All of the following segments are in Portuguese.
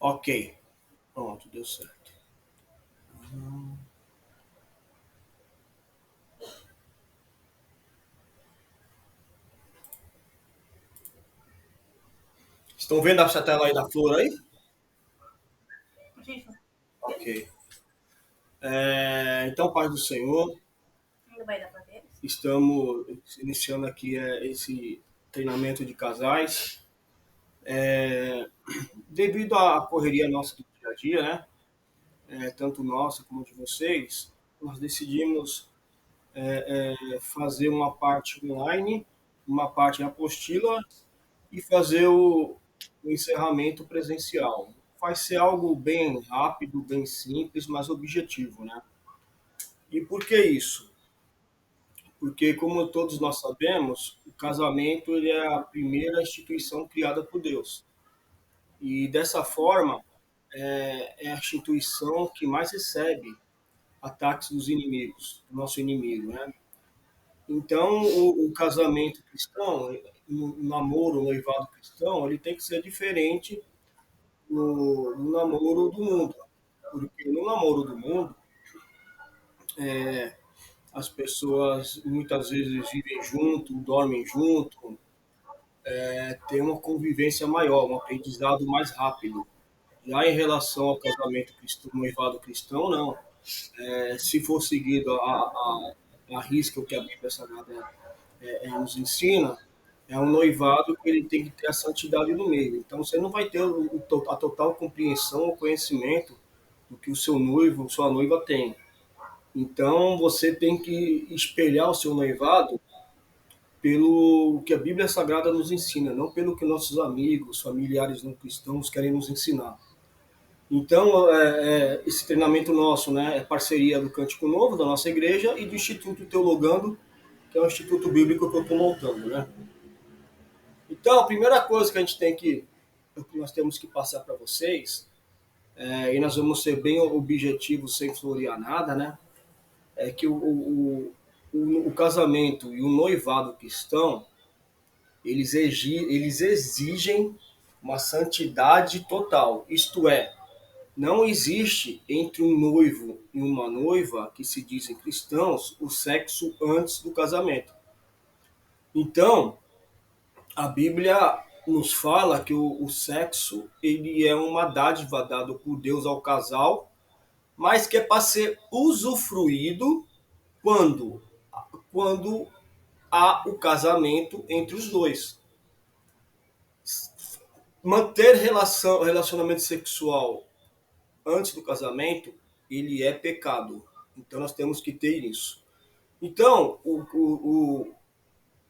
Ok, pronto, deu certo. Estão vendo essa tela aí da flor aí? Ok. Então, Pai do Senhor, estamos iniciando aqui esse treinamento de casais. Devido à correria nossa do dia a dia, né? Tanto nossa como de vocês, nós decidimos fazer uma parte online, uma parte em apostila e fazer o encerramento presencial. Vai ser algo bem rápido, bem simples, mas objetivo, né? E por que isso? Porque, como todos nós sabemos, o casamento ele é a primeira instituição criada por Deus. E dessa forma, é a instituição que mais recebe ataques dos inimigos, do nosso inimigo, né? Então, o casamento cristão, o namoro, o noivado cristão, ele tem que ser diferente no namoro do mundo. Porque no namoro do mundo, as pessoas muitas vezes vivem junto, dormem junto, tem uma convivência maior, um aprendizado mais rápido. Já em relação ao casamento cristão, noivado cristão, não. Se for seguido a risca o que a Bíblia Sagrada nos ensina, é um noivado que ele tem que ter a santidade no meio. Então você não vai ter a total compreensão ou conhecimento do que o seu noivo, sua noiva tem. Então você tem que espelhar o seu noivado pelo que a Bíblia Sagrada nos ensina, não pelo que nossos amigos, familiares não cristãos querem nos ensinar. Então, esse treinamento nosso, né, é parceria do Cântico Novo, da nossa igreja, e do Instituto Teologando, que é o Instituto Bíblico que eu estou montando, né? Então, a primeira coisa que a gente tem que nós temos que passar para vocês, e nós vamos ser bem objetivos sem florear nada, né? É que o casamento e o noivado cristão, eles exigem uma santidade total. Isto é, não existe entre um noivo e uma noiva, que se dizem cristãos, o sexo antes do casamento. Então, a Bíblia nos fala que o sexo ele é uma dádiva dada por Deus ao casal, mas que é para ser usufruído quando quando há o casamento entre os dois. Manter relacionamento sexual antes do casamento, ele é pecado. Então nós temos que ter isso. Então,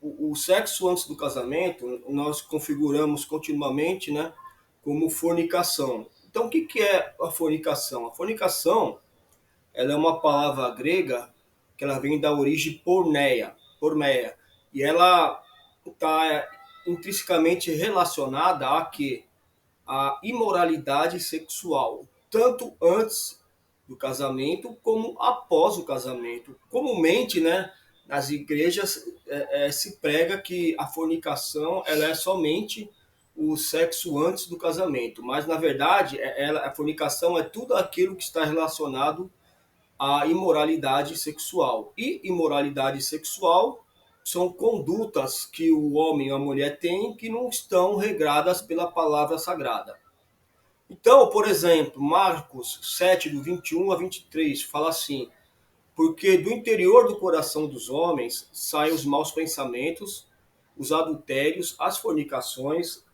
o sexo antes do casamento, nós configuramos continuamente, né, como fornicação. Então, o que é a fornicação? A fornicação, ela é uma palavra grega que ela vem da origem porneia, e ela está intrinsecamente relacionada a quê? A imoralidade sexual, tanto antes do casamento como após o casamento. Comumente, né, nas igrejas se prega que a fornicação ela é somente o sexo antes do casamento, mas na verdade a fornicação é tudo aquilo que está relacionado à imoralidade sexual. E imoralidade sexual são condutas que o homem e a mulher têm que não estão regradas pela palavra sagrada. Então, por exemplo, Marcos 7, do 21 a 23, fala assim: porque do interior do coração dos homens saem os maus pensamentos, os adultérios, as fornicações,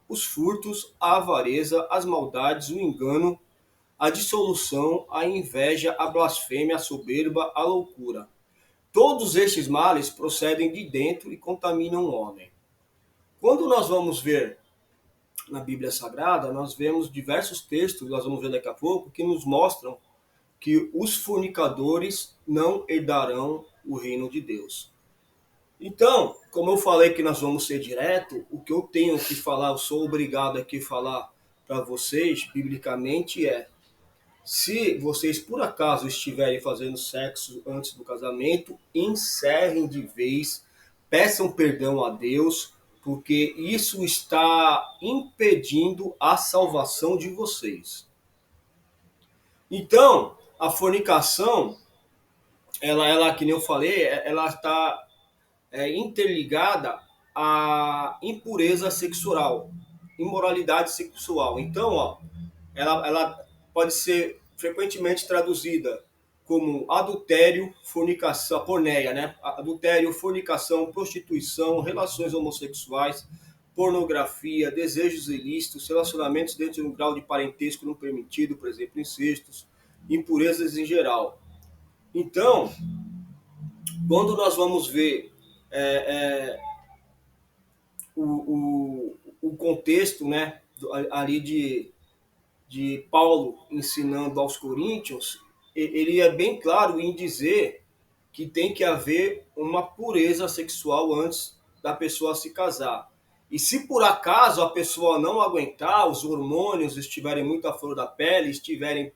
os furtos, a avareza, as maldades, o engano, a dissolução, a inveja, a blasfêmia, a soberba, a loucura. Todos estes males procedem de dentro e contaminam o homem. Quando nós vamos ver na Bíblia Sagrada, nós vemos diversos textos, nós vamos ver daqui a pouco, que nos mostram que os fornicadores não herdarão o reino de Deus. Então, como eu falei que nós vamos ser direto, o que eu tenho que falar, eu sou obrigado aqui a falar para vocês, biblicamente, se vocês por acaso estiverem fazendo sexo antes do casamento, encerrem de vez, peçam perdão a Deus, porque isso está impedindo a salvação de vocês. Então, a fornicação, ela que nem eu falei, ela está interligada à impureza sexual, imoralidade sexual. Então, ó, ela pode ser frequentemente traduzida como adultério, fornicação, a porneia, né? Adultério, fornicação, prostituição, relações homossexuais, pornografia, desejos ilícitos, relacionamentos dentro de um grau de parentesco não permitido, por exemplo, incestos, impurezas em geral. Então, quando nós vamos ver é, o contexto, né, ali de Paulo ensinando aos coríntios, ele é bem claro em dizer que tem que haver uma pureza sexual antes da pessoa se casar. E se por acaso a pessoa não aguentar, os hormônios estiverem muito à flor da pele, estiverem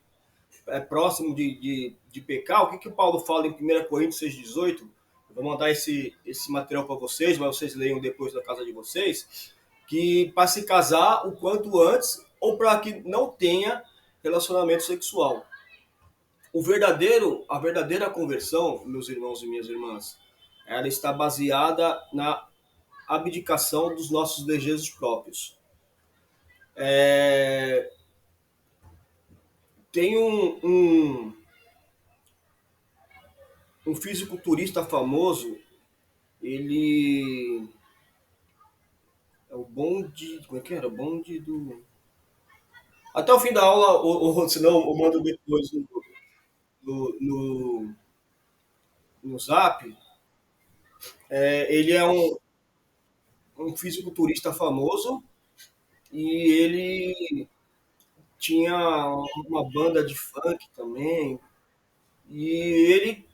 próximo de pecar, o que Paulo fala em 1 Coríntios 6,18? Eu vou mandar esse material para vocês, mas vocês leiam depois da casa de vocês, que para se casar o quanto antes, ou para que não tenha relacionamento sexual. A verdadeira conversão, meus irmãos e minhas irmãs, ela está baseada na abdicação dos nossos desejos próprios. Tem um fisiculturista famoso, ele é o bonde, como é que era? O bonde do... Até o fim da aula, ou senão eu mando depois no, no Zap. Ele é um fisiculturista famoso e ele tinha uma banda de funk também. E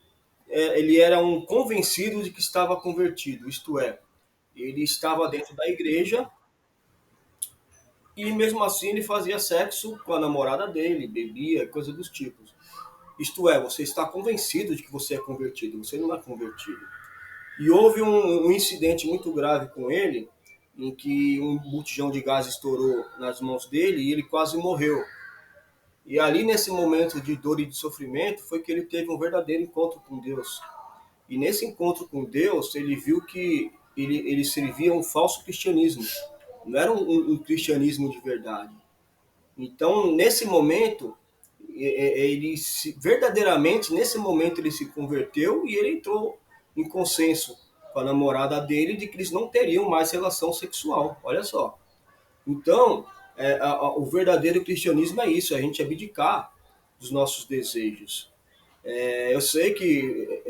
ele era um convencido de que estava convertido, isto é, ele estava dentro da igreja e mesmo assim ele fazia sexo com a namorada dele, bebia, coisa dos tipos. Isto é, você está convencido de que você é convertido, você não é convertido. E houve um incidente muito grave com ele, em que um botijão de gás estourou nas mãos dele e ele quase morreu. E ali, nesse momento de dor e de sofrimento, foi que ele teve um verdadeiro encontro com Deus. E nesse encontro com Deus, ele viu que ele servia um falso cristianismo. Não era um cristianismo de verdade. Então, nesse momento, verdadeiramente, nesse momento, ele se converteu e ele entrou em consenso com a namorada dele de que eles não teriam mais relação sexual. Olha só. Então, o verdadeiro cristianismo é isso, é a gente abdicar dos nossos desejos. Eu sei que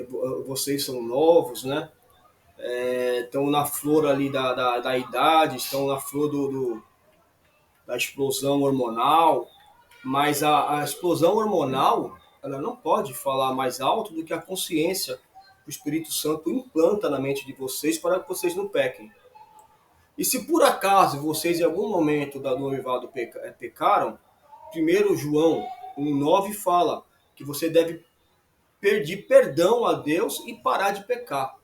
vocês são novos, né? Estão na flor ali da idade, estão na flor da explosão hormonal, mas a explosão hormonal ela não pode falar mais alto do que a consciência que o Espírito Santo implanta na mente de vocês para que vocês não pequem. E se por acaso vocês em algum momento da noivado pecaram, 1 João 1,9 fala que você deve pedir perdão a Deus e parar de pecar.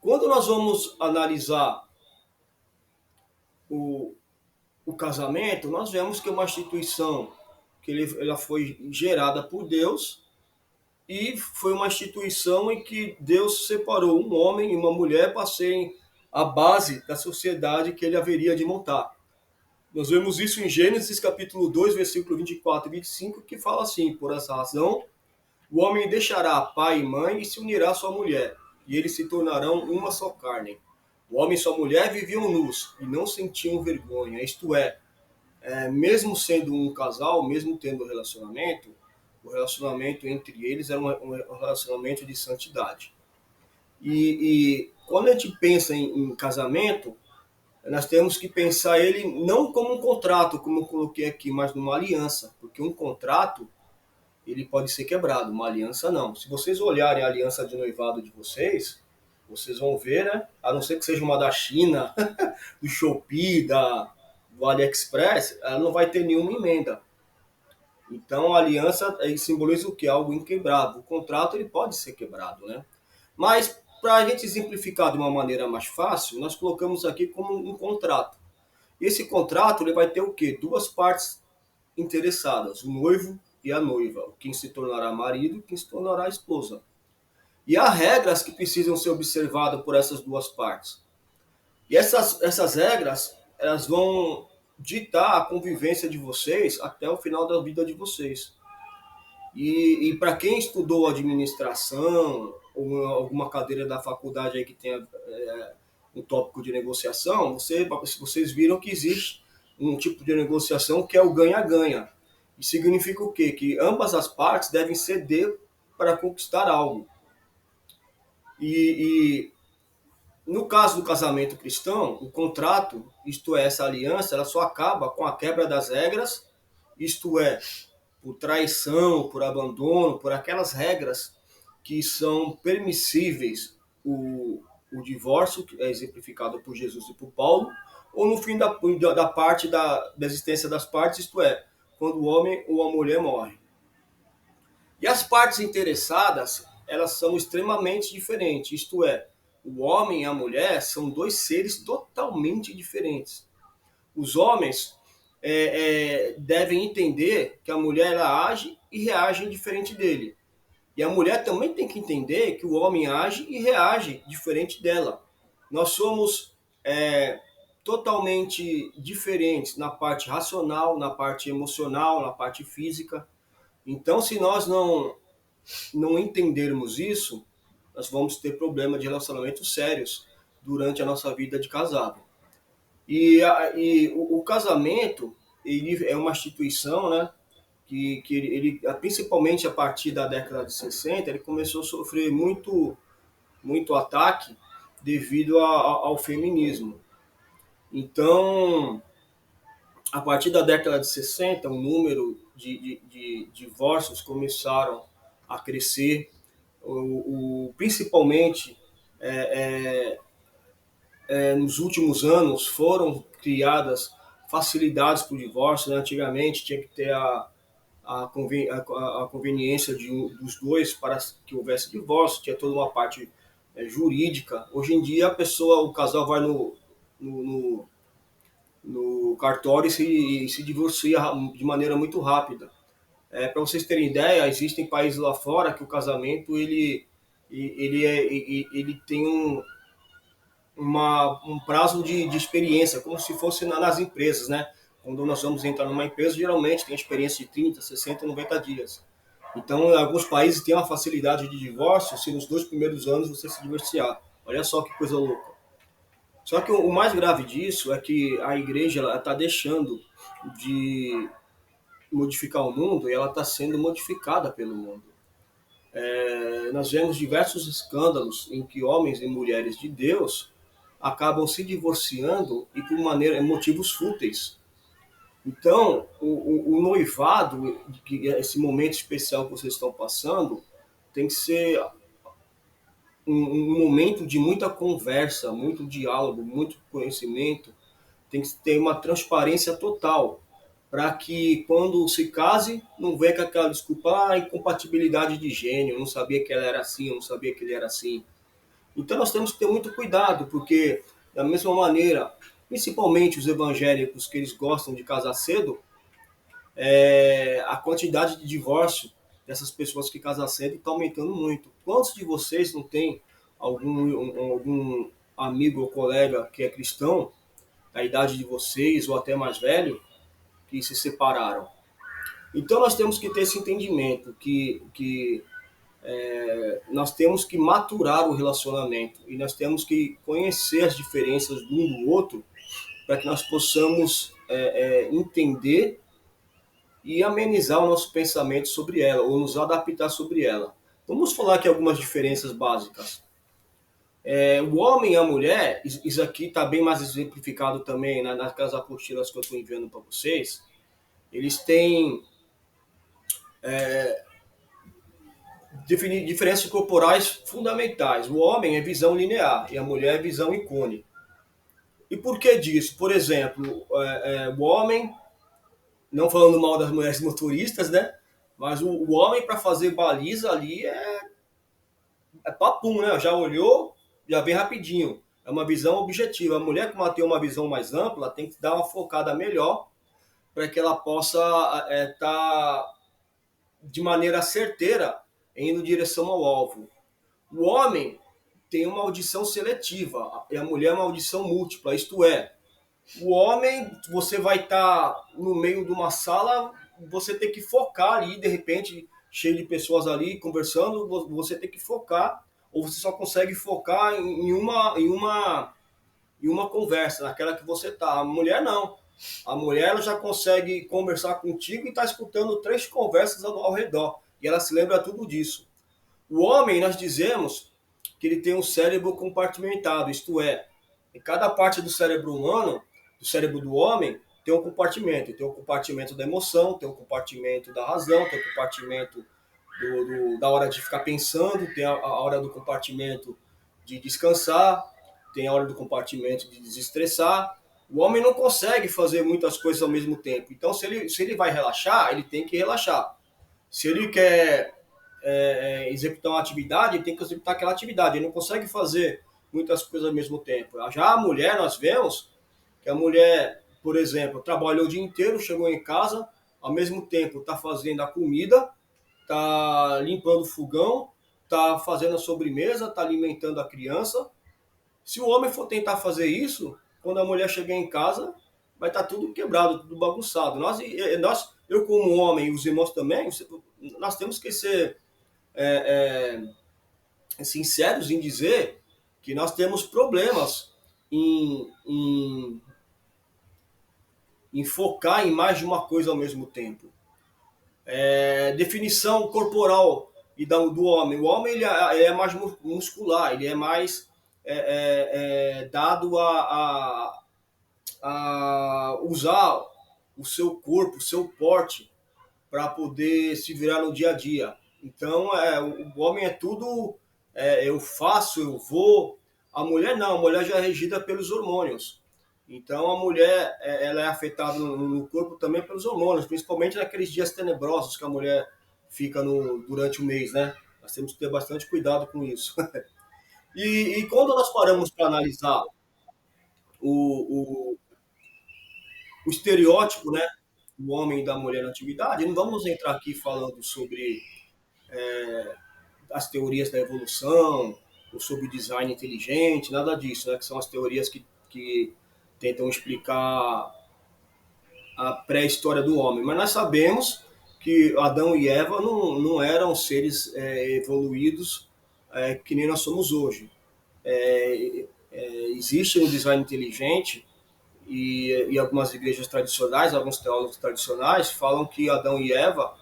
Quando nós vamos analisar o, o casamento, nós vemos que é uma instituição que ela foi gerada por Deus e foi uma instituição em que Deus separou um homem e uma mulher para serem a base da sociedade que ele haveria de montar. Nós vemos isso em Gênesis capítulo 2, versículo 24 e 25, que fala assim: por essa razão, o homem deixará pai e mãe e se unirá à sua mulher, e eles se tornarão uma só carne. O homem e sua mulher viviam nus e não sentiam vergonha, isto é, mesmo sendo um casal, mesmo tendo um relacionamento, o relacionamento entre eles era um relacionamento de santidade. E quando a gente pensa em casamento, nós temos que pensar ele não como um contrato, como eu coloquei aqui, mas numa aliança, porque um contrato ele pode ser quebrado, uma aliança não. Se vocês olharem a aliança de noivado de vocês, vocês vão ver, né? A não ser que seja uma da China, do Shopee, do AliExpress, ela não vai ter nenhuma emenda. Então a aliança simboliza o que? Algo inquebrável. O contrato ele pode ser quebrado, né? Mas para a gente exemplificar de uma maneira mais fácil, nós colocamos aqui como um contrato. Esse contrato ele vai ter o quê? Duas partes interessadas, o noivo e a noiva, quem se tornará marido e quem se tornará esposa. E há regras que precisam ser observadas por essas duas partes. E essas regras, elas vão ditar a convivência de vocês até o final da vida de vocês. E para quem estudou administração ou alguma cadeira da faculdade aí que tenha um tópico de negociação, vocês viram que existe um tipo de negociação que é o ganha-ganha. E significa o quê? Que ambas as partes devem ceder para conquistar algo. E no caso do casamento cristão, o contrato, isto é, essa aliança, ela só acaba com a quebra das regras, isto é, por traição, por abandono, por aquelas regras que são permissíveis, o divórcio, que é exemplificado por Jesus e por Paulo, ou no fim da parte da existência das partes, isto é, quando o homem ou a mulher morre. E as partes interessadas, elas são extremamente diferentes, isto é, o homem e a mulher são dois seres totalmente diferentes. Os homens devem entender que a mulher ela age e reage diferente dele. E a mulher também tem que entender que o homem age e reage diferente dela. Nós somos totalmente diferentes na parte racional, na parte emocional, na parte física. Então, se nós não entendermos isso, nós vamos ter problemas de relacionamento sérios durante a nossa vida de casado. O casamento ele é uma instituição, né, que ele, principalmente a partir da década de 60, ele começou a sofrer muito ataque devido ao feminismo. Então, a partir da década de 60, o número de divórcios começaram a crescer, principalmente nos últimos anos foram criadas facilidades para o divórcio. Né? Antigamente tinha que ter a conveniência dos dois para que houvesse divórcio, tinha toda uma parte jurídica. Hoje em dia o casal vai no cartório e se divorcia de maneira muito rápida. Para vocês terem ideia, existem países lá fora que o casamento ele tem um prazo de experiência, como se fosse nas empresas, né? Quando nós vamos entrar numa empresa, geralmente tem a experiência de 30, 60, 90 dias. Então, em alguns países tem uma facilidade de divórcio se nos 2 primeiros anos você se divorciar. Olha só que coisa louca. Só que o mais grave disso é que a igreja está deixando de modificar o mundo e ela está sendo modificada pelo mundo. Nós vemos diversos escândalos em que homens e mulheres de Deus acabam se divorciando e por motivos fúteis. Então, o noivado, esse momento especial que vocês estão passando, tem que ser um momento de muita conversa, muito diálogo, muito conhecimento, tem que ter uma transparência total, para que quando se case, não venha com aquela desculpa, incompatibilidade de gênero, eu não sabia que ela era assim, eu não sabia que ele era assim. Então nós temos que ter muito cuidado, porque da mesma maneira, principalmente os evangélicos que eles gostam de casar cedo, a quantidade de divórcio dessas pessoas que casam cedo está aumentando muito. Quantos de vocês não tem algum amigo ou colega que é cristão, da idade de vocês ou até mais velho, que se separaram? Então nós temos que ter esse entendimento que nós temos que maturar o relacionamento e nós temos que conhecer as diferenças de um do outro para que nós possamos entender e amenizar o nosso pensamento sobre ela ou nos adaptar sobre ela. Vamos falar aqui algumas diferenças básicas. O homem e a mulher, isso aqui está bem mais exemplificado também, né, naquelas apostilas que eu estou enviando para vocês. Eles têm diferenças corporais fundamentais. O homem é visão linear e a mulher é visão em cone. E por que disso? Por exemplo, o homem, não falando mal das mulheres motoristas, né? Mas o homem para fazer baliza ali é papum, né? Já olhou, já vem rapidinho. É uma visão objetiva. A mulher, como ela tem uma visão mais ampla, tem que dar uma focada melhor para que ela possa estar de maneira certeira indo em direção ao alvo. O homem tem uma audição seletiva e a mulher uma audição múltipla, isto é, o homem, você vai estar no meio de uma sala, você tem que focar ali, de repente, cheio de pessoas ali conversando, você tem que focar, ou você só consegue focar em uma conversa, naquela que você está. A mulher não. A mulher ela já consegue conversar contigo e está escutando três conversas ao redor. E ela se lembra tudo disso. O homem, nós dizemos que ele tem um cérebro compartimentado, isto é, em cada parte do cérebro humano, do cérebro do homem, tem um compartimento. Tem o compartimento da emoção, tem o compartimento da razão, tem o compartimento da hora de ficar pensando, tem a hora do compartimento de descansar, tem a hora do compartimento de desestressar. O homem não consegue fazer muitas coisas ao mesmo tempo. Então, se ele vai relaxar, ele tem que relaxar. Se ele quer executar uma atividade, ele tem que executar aquela atividade. Ele não consegue fazer muitas coisas ao mesmo tempo. Já a mulher, nós vemos que a mulher, por exemplo, trabalhou o dia inteiro, chegou em casa, ao mesmo tempo está fazendo a comida, está limpando o fogão, está fazendo a sobremesa, está alimentando a criança. Se o homem for tentar fazer isso, quando a mulher chegar em casa, vai estar tudo quebrado, tudo bagunçado. Eu como homem e os irmãos também, nós temos que ser sinceros em dizer que nós temos problemas em focar em mais de uma coisa ao mesmo tempo. Definição corporal do homem. O homem ele é mais muscular, ele é mais dado a usar o seu corpo, o seu porte para poder se virar no dia a dia. Então, o homem é tudo, eu faço, eu vou. A mulher não, a mulher já é regida pelos hormônios. Então, a mulher ela é afetada no corpo também pelos hormônios, principalmente naqueles dias tenebrosos que a mulher fica durante o mês, né? Nós temos que ter bastante cuidado com isso. E quando nós paramos para analisar o, o, o estereótipo, né, do homem e da mulher na antiguidade, não vamos entrar aqui falando sobre as teorias da evolução, ou sobre design inteligente, nada disso, né, que são as teorias que tentam explicar a pré-história do homem. Mas nós sabemos que Adão e Eva não eram seres evoluídos que nem nós somos hoje. Existe um design inteligente e algumas igrejas tradicionais, alguns teólogos tradicionais falam que Adão e Eva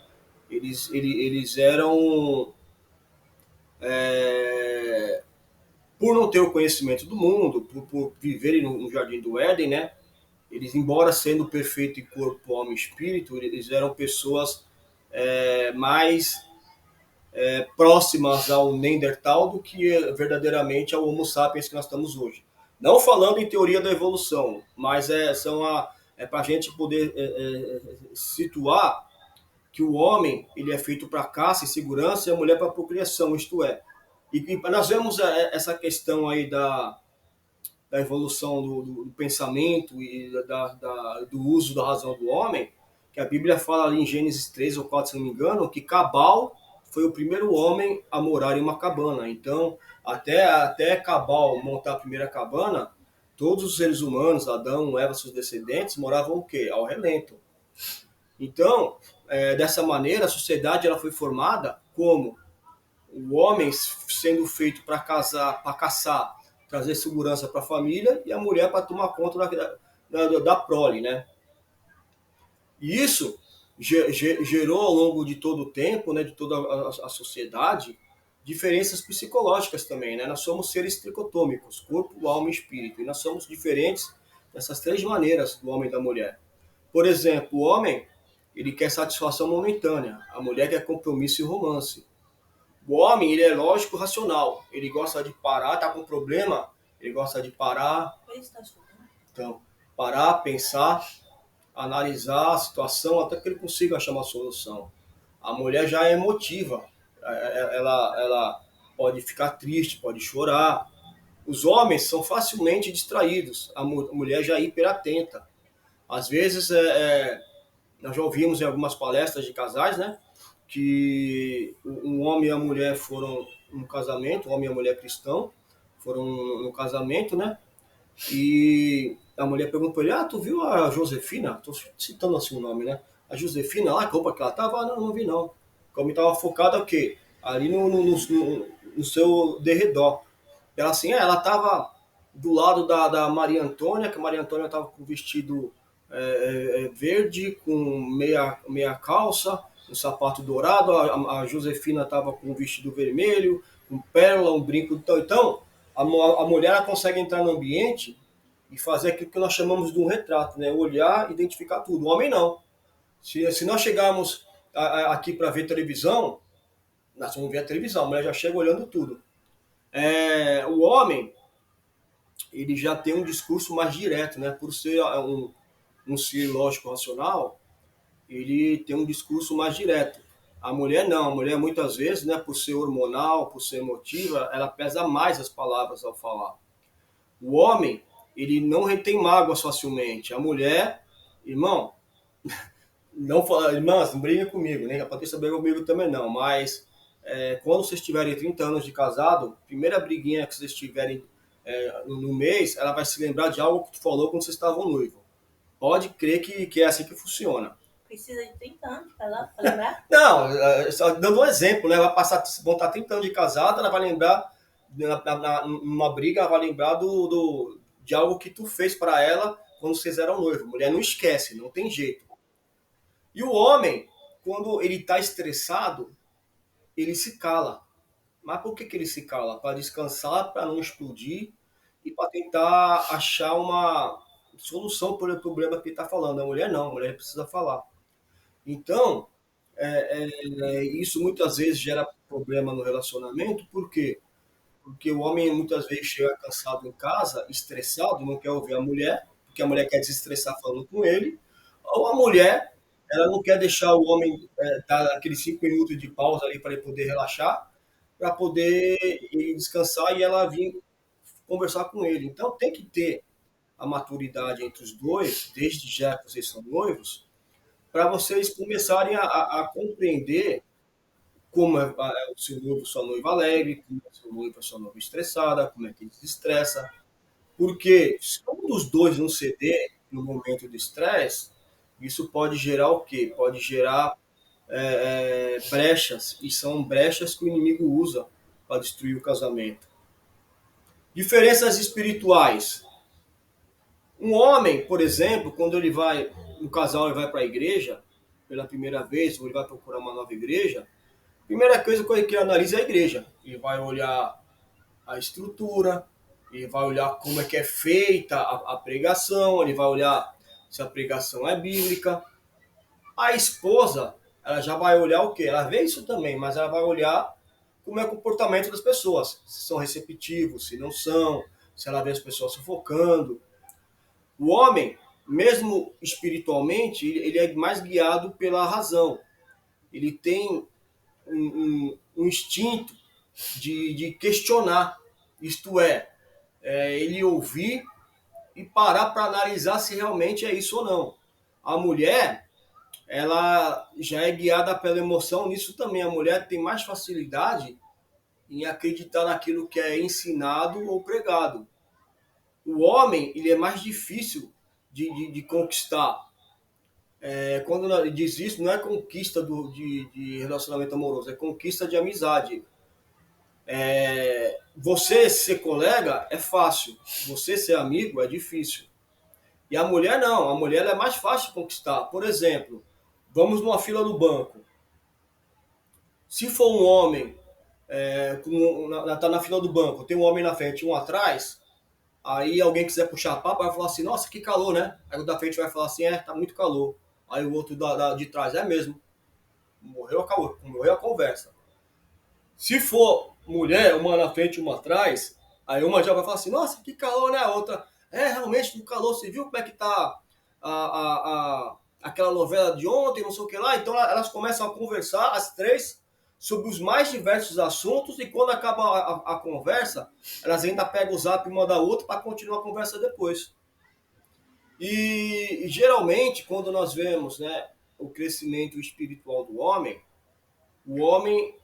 eles eram por não ter o conhecimento do mundo, por viverem no jardim do Éden, né? Eles, embora sendo perfeito em corpo, alma e espírito, eles eram pessoas mais próximas ao Neandertal do que verdadeiramente ao Homo sapiens que nós estamos hoje. Não falando em teoria da evolução, mas para a gente poder situar que o homem ele é feito para caça e segurança e a mulher para procriação, isto é. E nós vemos essa questão aí da evolução do pensamento e do uso da razão do homem, que a Bíblia fala ali em Gênesis 3 ou 4, se não me engano, que Cabal foi o primeiro homem a morar em uma cabana. Então, até Cabal montar a primeira cabana, todos os seres humanos, Adão, Eva, seus descendentes, moravam o quê? Ao relento. Então, dessa maneira, a sociedade ela foi formada como o homem sendo feito para casar, para caçar, trazer segurança para a família e a mulher para tomar conta da prole, né? E isso gerou ao longo de todo o tempo, né, de toda a sociedade, diferenças psicológicas também, né? Nós somos seres tricotômicos, corpo, alma e espírito, e nós somos diferentes dessas três maneiras do homem e da mulher. Por exemplo, o homem ele quer satisfação momentânea, a mulher quer compromisso e romance. O homem, ele é lógico, racional. Ele gosta de parar, tá com problema, ele gosta de parar. Então, parar, pensar, analisar a situação até que ele consiga achar uma solução. A mulher já é emotiva. Ela pode ficar triste, pode chorar. os homens são facilmente distraídos, a mulher já é hiperatenta. Às vezes, nós já ouvimos em algumas palestras de casais, né, que um homem e a mulher foram no casamento, um homem e a mulher cristão, foram no casamento, né, e a mulher perguntou para ele, tu viu a Josefina? Estou citando assim o nome, né? A Josefina lá, que roupa que ela tava? Não, não vi não. O homem estava focado o quê? Ali no seu derredor. Ela assim, ela estava do lado da Maria Antônia, que a Maria Antônia estava com vestido verde, com meia calça, um sapato dourado, a Josefina estava com um vestido vermelho, com pérola, um brinco. Então a mulher ela consegue entrar no ambiente e fazer aquilo que nós chamamos de um retrato, né? Olhar, identificar tudo. O homem não. Se nós chegarmos aqui para ver televisão, nós vamos ver a televisão, a mulher já chega olhando tudo. O homem, ele já tem um discurso mais direto, né? Por ser um ser lógico racional, ele tem um discurso mais direto. A mulher não, a mulher muitas vezes, né, por ser hormonal, por ser emotiva, ela pesa mais as palavras ao falar. O homem, ele não retém mágoas facilmente. A mulher, irmão, não fala, irmãs, não briga comigo, nem a Patrícia briga comigo também não, mas quando vocês tiverem 30 anos de casado, primeira briguinha que vocês tiverem no mês, ela vai se lembrar de algo que tu falou quando vocês estavam noivo. Pode crer que é assim que funciona. Precisa de 30 anos para lembrar? Não, só dando um exemplo, né? Vão estar 30 anos de casada, ela vai lembrar, numa briga, ela vai lembrar de algo que tu fez para ela quando vocês eram noivos. Mulher não esquece, não tem jeito. E o homem, quando ele está estressado, ele se cala. Mas por que ele se cala? Para descansar, para não explodir e para tentar achar uma solução para o problema que ele está falando. A mulher não, a mulher precisa falar. Então, isso muitas vezes gera problema no relacionamento, por quê? Porque o homem muitas vezes chega cansado em casa, estressado, não quer ouvir a mulher, porque a mulher quer desestressar falando com ele, ou a mulher, ela não quer deixar o homem dar aqueles 5 minutos de pausa ali para ele poder relaxar, para poder ele descansar e ela vir conversar com ele. Então tem que ter a maturidade entre os dois, desde já que vocês são noivos, para vocês começarem a compreender como é o seu noivo, sua noiva alegre, como é o seu noivo, sua noiva estressada, como é que ele se estressa. Porque se um dos dois não ceder no momento de estresse, isso pode gerar o quê? Pode gerar brechas, e são brechas que o inimigo usa para destruir o casamento. Diferenças espirituais. Um homem, por exemplo, quando ele vai, um casal ele vai para a igreja pela primeira vez, ou ele vai procurar uma nova igreja, a primeira coisa que ele analisa é a igreja. Ele vai olhar a estrutura, ele vai olhar como é que é feita a pregação, ele vai olhar se a pregação é bíblica. A esposa, ela já vai olhar o quê? Ela vê isso também, mas ela vai olhar como é o comportamento das pessoas, se são receptivos, se não são, se ela vê as pessoas sufocando. O homem, mesmo espiritualmente, ele é mais guiado pela razão. Ele tem um instinto de questionar, isto ele ouvir e parar para analisar se realmente é isso ou não. A mulher, ela já é guiada pela emoção, nisso também a mulher tem mais facilidade em acreditar naquilo que é ensinado ou pregado. O homem, ele é mais difícil de conquistar. Quando diz isso, não é conquista de relacionamento amoroso, é conquista de amizade. Você ser colega é fácil, você ser amigo é difícil. E a mulher não, a mulher é mais fácil de conquistar. Por exemplo, vamos numa fila do banco. Se for um homem, tá na fila do banco, tem um homem na frente e um atrás, aí alguém quiser puxar papo, vai falar assim, nossa, que calor, né? Aí o da frente vai falar assim, tá muito calor. Aí o outro de trás, é mesmo. Morreu a conversa. Se for mulher, uma na frente e uma atrás, aí uma já vai falar assim, nossa, que calor, né? A outra, realmente, no calor, você viu como é que tá aquela novela de ontem, não sei o que lá? Então elas começam a conversar, as três, sobre os mais diversos assuntos, e quando acaba a conversa, elas ainda pegam o zap uma da outra para continuar a conversa depois. E geralmente, quando nós vemos, né, o crescimento espiritual do homem, o homem,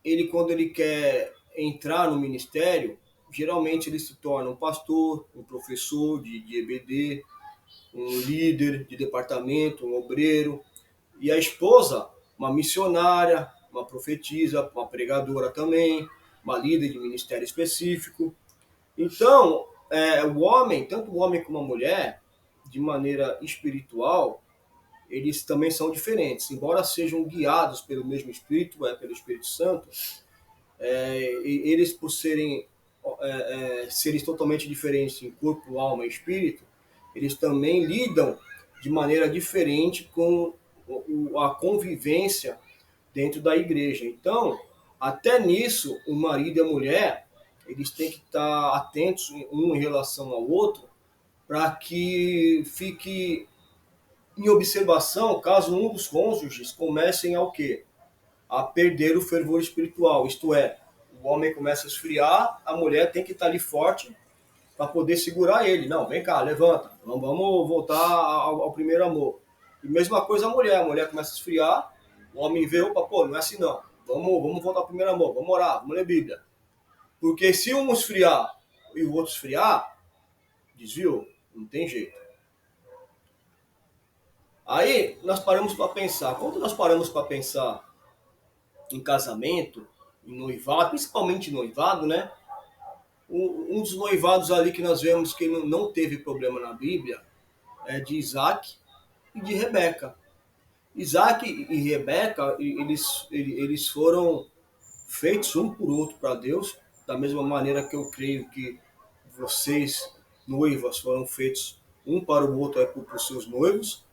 ele quando ele quer entrar no ministério, geralmente ele se torna um pastor, um professor de EBD, um líder de departamento, um obreiro, e a esposa, uma missionária, uma profetisa, uma pregadora também, uma líder de ministério específico. Então, o homem, tanto o homem como a mulher, de maneira espiritual, eles também são diferentes. Embora sejam guiados pelo mesmo Espírito, pelo Espírito Santo, eles, por serem seres totalmente diferentes em corpo, alma e espírito, eles também lidam de maneira diferente com a convivência dentro da igreja. Então, até nisso, o marido e a mulher, eles têm que estar atentos um em relação ao outro, para que fique em observação caso um dos cônjuges comecem a o quê? A perder o fervor espiritual, isto é, o homem começa a esfriar, a mulher tem que estar ali forte para poder segurar ele. Não, vem cá, levanta, vamos voltar ao primeiro amor. E mesma coisa a mulher começa a esfriar, o homem vê, opa, pô, não é assim não, vamos voltar ao primeiro amor, vamos orar, vamos ler Bíblia. Porque se um esfriar e o outro esfriar, desviou, não tem jeito. Aí nós paramos para pensar, quando nós paramos para pensar em casamento, em noivado, principalmente em noivado, né? Um dos noivados ali que nós vemos que não teve problema na Bíblia é de Isaac e de Rebeca. Isaac e Rebeca, eles foram feitos um por outro para Deus, da mesma maneira que eu creio que vocês, noivas, foram feitos um para o outro para os seus noivos.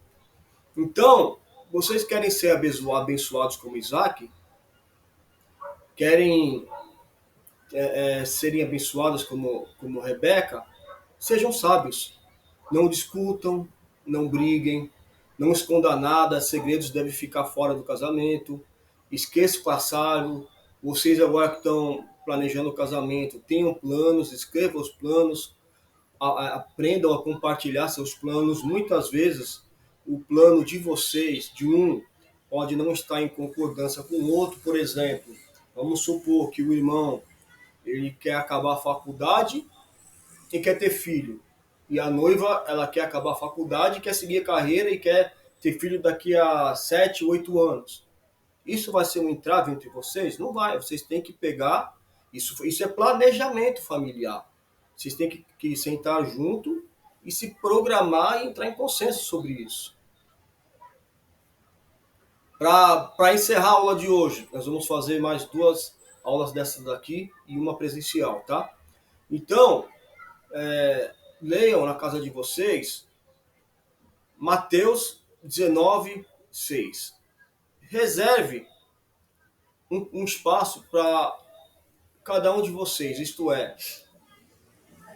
Então, vocês querem ser abençoados como Isaac? Querem serem abençoadas como Rebeca? Sejam sábios. Não discutam, não briguem, não esconda nada, segredos devem ficar fora do casamento. Esqueça o passado. Vocês agora que estão planejando o casamento, tenham planos, escrevam os planos, aprendam a compartilhar seus planos. Muitas vezes, o plano de vocês, de um, pode não estar em concordância com o outro. Por exemplo, vamos supor que o irmão ele quer acabar a faculdade e quer ter filho. E a noiva, ela quer acabar a faculdade, quer seguir a carreira e quer ter filho daqui a 7, 8 anos. Isso vai ser um entrave entre vocês? Não vai. Vocês têm que pegar. Isso é planejamento familiar. Vocês têm que sentar junto e se programar e entrar em consenso sobre isso. Para encerrar a aula de hoje, nós vamos fazer mais 2 aulas dessas daqui e uma presencial, tá? Então, leiam na casa de vocês Mateus 19, 6. Reserve um espaço para cada um de vocês, isto é,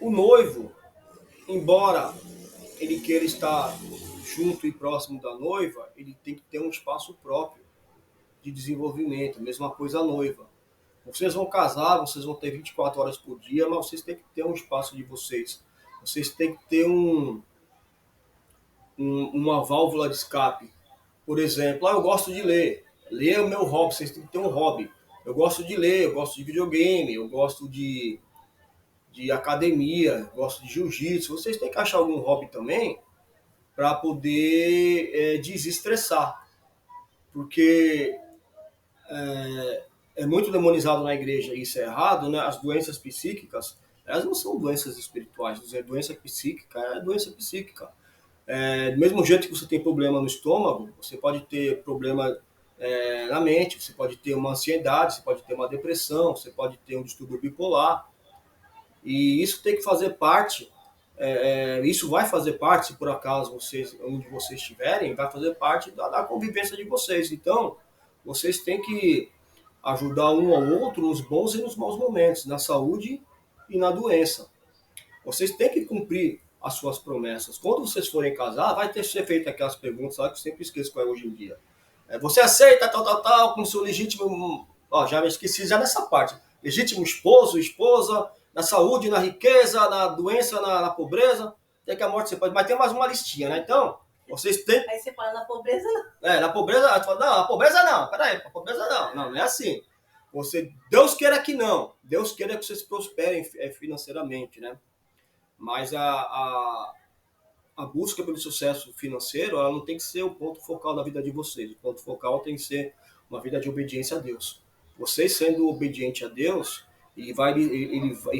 o noivo, embora ele queira estar junto e próximo da noiva, ele tem que ter um espaço próprio de desenvolvimento, mesma coisa a noiva. Vocês vão casar, vocês vão ter 24 horas por dia, mas vocês têm que ter um espaço de vocês. Vocês têm que ter uma válvula de escape. Por exemplo, eu gosto de ler. Ler é o meu hobby, vocês têm que ter um hobby. Eu gosto de ler, eu gosto de videogame, eu gosto de academia, gosto de jiu-jitsu. Vocês têm que achar algum hobby também para poder desestressar. Porque é muito demonizado na igreja, e isso é errado, né? As doenças psíquicas, elas não são doenças espirituais. Doença psíquica é doença psíquica. Do mesmo jeito que você tem problema no estômago, você pode ter problema na mente, você pode ter uma ansiedade, você pode ter uma depressão, você pode ter um distúrbio bipolar. E isso tem que fazer parte, isso vai fazer parte, se por acaso vocês, onde vocês estiverem, vai fazer parte da convivência de vocês. Então, vocês têm que ajudar um ao outro nos bons e nos maus momentos, na saúde e na doença. Vocês têm que cumprir as suas promessas. Quando vocês forem casar, vai ter que ser feito aquelas perguntas, sabe, que eu sempre esqueço qual é hoje em dia. Você aceita tal, como seu legítimo Ó, já me esqueci já nessa parte. Legítimo esposo, esposa, na saúde, na riqueza, na doença, na pobreza, até que a morte você pode. Mas tem mais uma listinha, né? Então, vocês têm. Aí você fala na pobreza, não. Na pobreza, tu fala, não, na pobreza não, peraí, na pobreza não. Não, não é assim. Deus queira que não. Deus queira que vocês prosperem financeiramente, né? Mas a busca pelo sucesso financeiro, ela não tem que ser o ponto focal da vida de vocês. O ponto focal tem que ser uma vida de obediência a Deus. Vocês sendo obediente a Deus e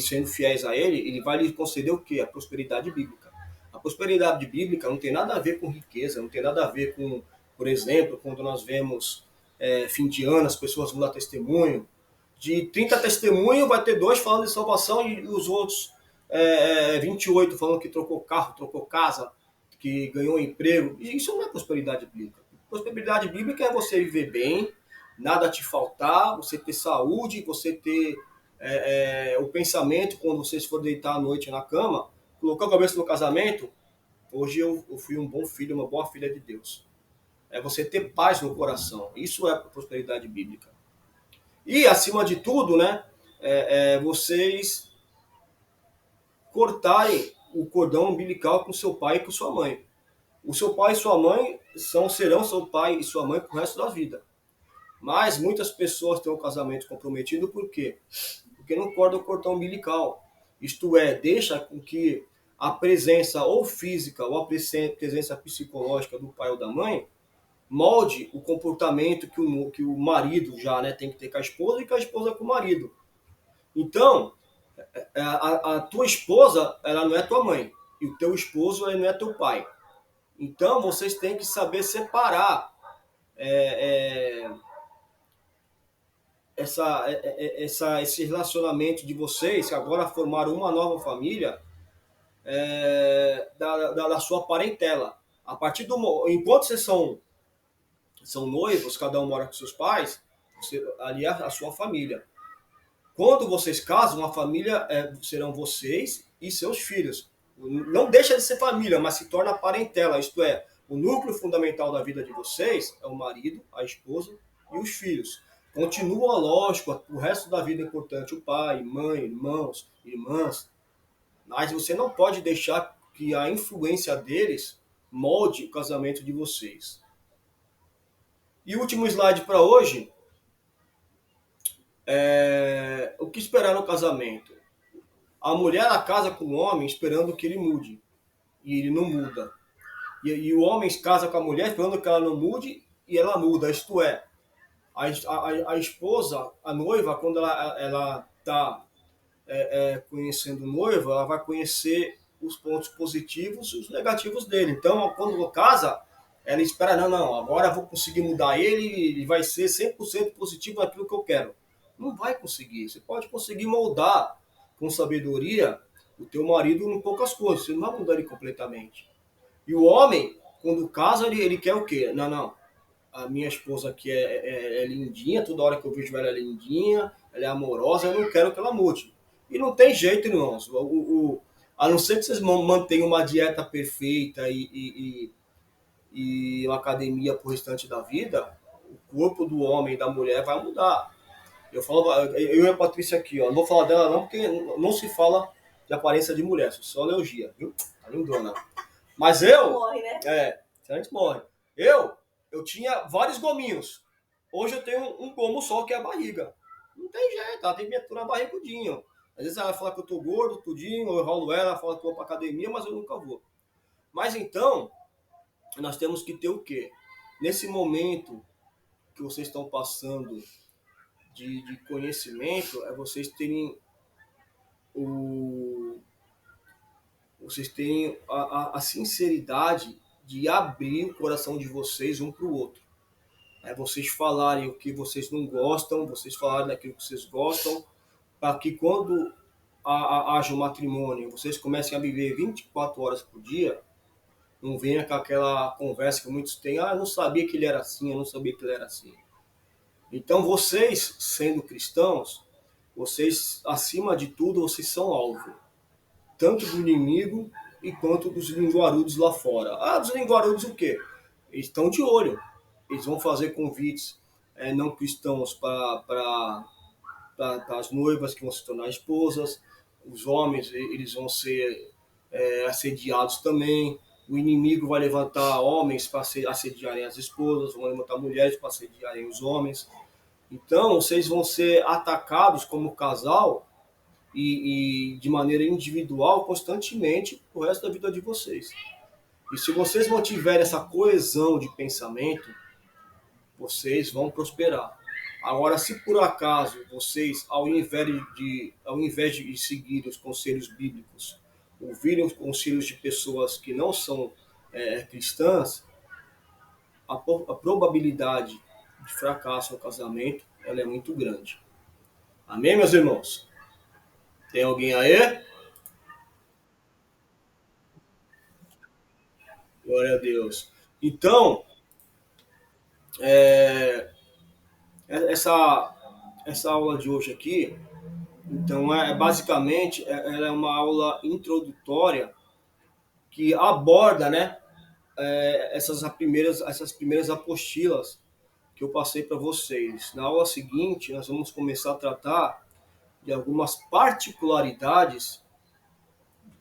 sendo fiéis a Ele vai lhe conceder o quê? A prosperidade bíblica. A prosperidade bíblica não tem nada a ver com riqueza, não tem nada a ver com, por exemplo, quando nós vemos fim de ano, as pessoas vão dar testemunho. De 30 testemunhos, vai ter 2 falando de salvação e os outros 28 falando que trocou carro, trocou casa, que ganhou emprego. E isso não é prosperidade bíblica. Prosperidade bíblica é você viver bem, nada te faltar, você ter saúde, você ter o pensamento quando você for deitar à noite na cama, colocar a cabeça no casamento. Hoje eu fui um bom filho, uma boa filha de Deus. É você ter paz no coração. Isso é prosperidade bíblica. E, acima de tudo, né, vocês cortarem o cordão umbilical com seu pai e com sua mãe. O seu pai e sua mãe serão seu pai e sua mãe pro resto da vida. Mas muitas pessoas têm um casamento comprometido por quê? Porque não cortam o cordão umbilical. Isto é, deixa com que a presença ou física ou a presença psicológica do pai ou da mãe molde o comportamento que o marido já, né, tem que ter com a esposa e com a esposa com o marido. Então, a tua esposa, ela não é tua mãe. E o teu esposo, ele não é teu pai. Então, vocês têm que saber separar esse relacionamento de vocês, que agora formaram uma nova família, da sua parentela. A partir enquanto vocês são noivos, cada um mora com seus pais, ali é a sua família. Quando vocês casam, a família serão vocês e seus filhos. Não deixa de ser família, mas se torna parentela. Isto é, o núcleo fundamental da vida de vocês é o marido, a esposa e os filhos. Continua, lógico, o resto da vida é importante, o pai, mãe, irmãos, irmãs. Mas você não pode deixar que a influência deles molde o casamento de vocês. E o último slide para hoje. O que esperar no casamento? A mulher casa com o homem esperando que ele mude. E ele não muda. E o homem casa com a mulher esperando que ela não mude e ela muda. Isto é, a esposa, a noiva, quando ela está conhecendo o noivo, ela vai conhecer os pontos positivos e os negativos dele. Então, quando casa, ela espera, não, agora eu vou conseguir mudar ele vai ser 100% positivo naquilo que eu quero. Não vai conseguir. Você pode conseguir moldar com sabedoria o teu marido em poucas coisas. Você não vai mudar ele completamente. E o homem, quando casa, ele quer o quê? Não. A minha esposa aqui é lindinha, toda hora que eu vejo ela é lindinha, ela é amorosa, eu não quero que ela mude. E não tem jeito, irmãos. A não ser que vocês mantenham uma dieta perfeita e uma academia pro restante da vida, o corpo do homem e da mulher vai mudar. Eu e a Patrícia aqui, ó, não vou falar dela não, porque não se fala de aparência de mulher, só elogia, viu? Tá lindona. Mas eu... Morre, né? A gente morre. Eu tinha vários gominhos. Hoje eu tenho um gomo só, que é a barriga. Não tem jeito, ela tem que me aturar barrigudinho. Às vezes ela fala que eu tô gordo, tudinho, eu rolo ela fala que eu vou pra academia, mas eu nunca vou. Mas então, nós temos que ter o quê? Nesse momento que vocês estão passando de conhecimento, é vocês terem a sinceridade de abrir o coração de vocês um para o outro. Vocês falarem o que vocês não gostam, vocês falarem daquilo que vocês gostam, para que quando haja um matrimônio, vocês comecem a viver 24 horas por dia, não venha com aquela conversa que muitos têm, eu não sabia que ele era assim, eu não sabia que ele era assim. Então vocês, sendo cristãos, vocês, acima de tudo, vocês são alvo. Tanto do inimigo e quanto dos linguarudos lá fora. Dos linguarudos o quê? Eles estão de olho. Eles vão fazer convites não cristãos para as noivas que vão se tornar esposas, os homens eles vão ser assediados também, o inimigo vai levantar homens para assediarem as esposas, vão levantar mulheres para assediarem os homens. Então, vocês vão ser atacados como casal e de maneira individual constantemente o resto da vida de vocês. E se vocês mantiverem essa coesão de pensamento, vocês vão prosperar. Agora, se por acaso vocês, ao invés de seguir os conselhos bíblicos, ouvirem os conselhos de pessoas que não são cristãs, a probabilidade de fracasso no casamento ela é muito grande. Amém, meus irmãos? Tem alguém aí? Glória a Deus. Então, é, essa, essa aula de hoje aqui, então, basicamente, ela é uma aula introdutória que aborda, né, essas primeiras apostilas que eu passei para vocês. Na aula seguinte, nós vamos começar a tratar de algumas particularidades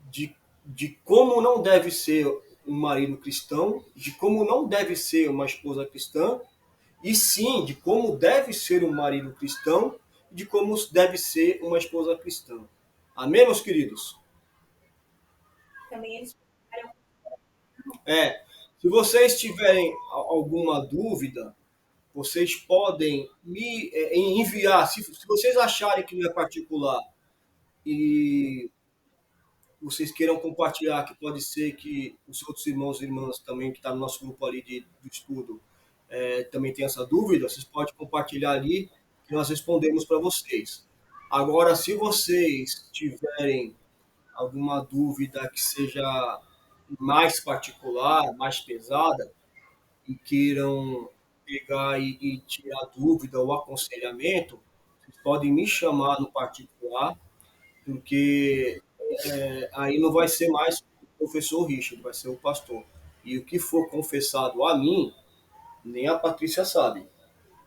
de como não deve ser um marido cristão, de como não deve ser uma esposa cristã, e sim de como deve ser um marido cristão, de como deve ser uma esposa cristã. Amém, meus queridos? Também eles ficaram. É, se vocês tiverem alguma dúvida, vocês podem me enviar. Se vocês acharem que não é particular e vocês queiram compartilhar, que pode ser que os outros irmãos e irmãs também que estão no nosso grupo ali de estudo também tem essa dúvida, vocês podem compartilhar ali que nós respondemos para vocês. Agora, se vocês tiverem alguma dúvida que seja mais particular, mais pesada, e queiram pegar e tirar dúvida ou aconselhamento, vocês podem me chamar no particular, porque aí não vai ser mais o professor Richard, vai ser o pastor. E o que for confessado a mim, nem a Patrícia sabe.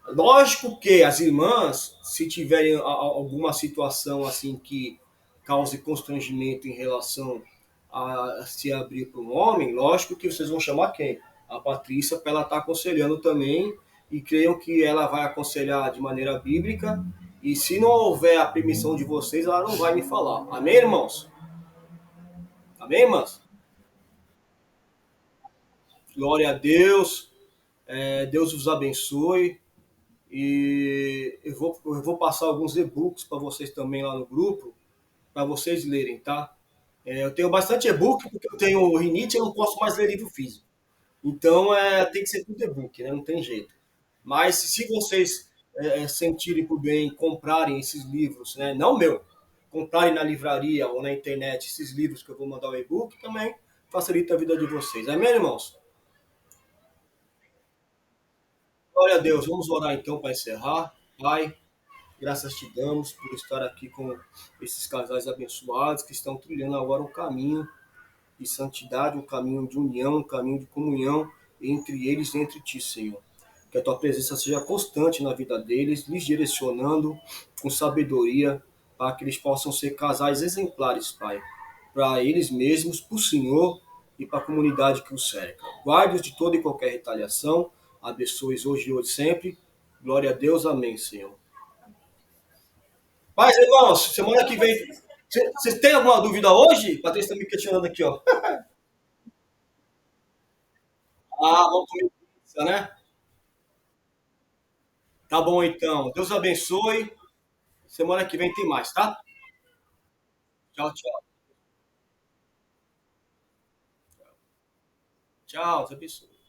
Lógico que as irmãs, se tiverem alguma situação assim que cause constrangimento em relação a se abrir para um homem, lógico que vocês vão chamar quem? A Patrícia, para ela estar aconselhando também, e creio que ela vai aconselhar de maneira bíblica, e se não houver a permissão de vocês, ela não vai me falar. Amém, irmãos? Amém, irmãs? Glória a Deus. Deus os abençoe. E eu vou passar alguns e-books para vocês também lá no grupo, para vocês lerem, tá? Eu tenho bastante e-book, porque eu tenho rinite e eu não posso mais ler livro físico. Então, tem que ser tudo e-book, né? Não tem jeito. Mas se vocês sentirem por bem comprarem esses livros, né? Não meu, comprarem na livraria ou na internet esses livros que eu vou mandar o e-book, também facilita a vida de vocês. Amém, irmãos? Glória a Deus. Vamos orar então para encerrar. Pai, graças te damos por estar aqui com esses casais abençoados que estão trilhando agora um caminho de santidade, um caminho de união, um caminho de comunhão entre eles e entre ti, Senhor. Que a tua presença seja constante na vida deles, lhes direcionando com sabedoria, para que eles possam ser casais exemplares, Pai, para eles mesmos, para o Senhor e para a comunidade que os cerca. Guarde-os de toda e qualquer retaliação, abençoe-os hoje e hoje sempre. Glória a Deus, amém, Senhor. Mas, irmãos, semana que vem. Vocês têm alguma dúvida hoje? Patrícia está me questionando aqui, ó. Vamos comer pizza, né? Tá bom então. Deus abençoe. Semana que vem tem mais, tá? Tchau, tchau. Tchau, Deus abençoe.